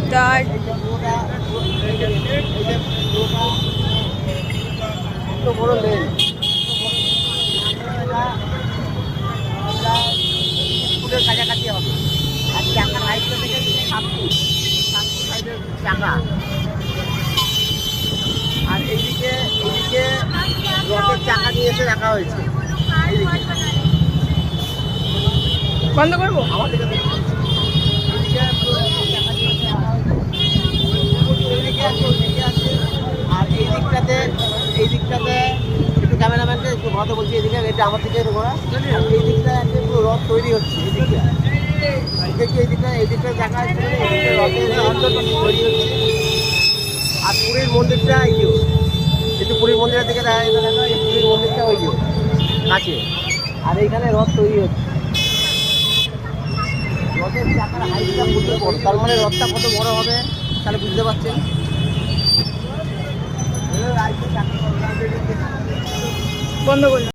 Start. স্কুলের কাছাকাছি হবে আর চাকার হাইটটা থেকে 7 ফুট সাইডের চাকা। আর এইদিকে রথের চাকা নিয়ে এসে রাখা হয়েছে। বন্ধ করবো। আমার দিকে আর এই দিকটাতে একটু ক্যামেরাম্যানকে একটু ঘটে বলছি, এদিকে এটা আমার দিকে ঘোরা। এই দিকটা পুরো রথ তৈরি হচ্ছে। এই দিকটা জায়গা রথের তৈরি হচ্ছে। আর পুরীর মন্দিরটা এই যে একটু পুরীর মন্দিরের দিকে দেখা যায়, পুরীর মন্দিরটা ওই যে কাছে। আর এইখানে রথ তৈরি হচ্ছে। রথের চাকার হাইটটা প্রচুর বড়, তার মানে রথটা কত বড় হবে তাহলে বুঝতে পারছেন। বন্ধ করলাম।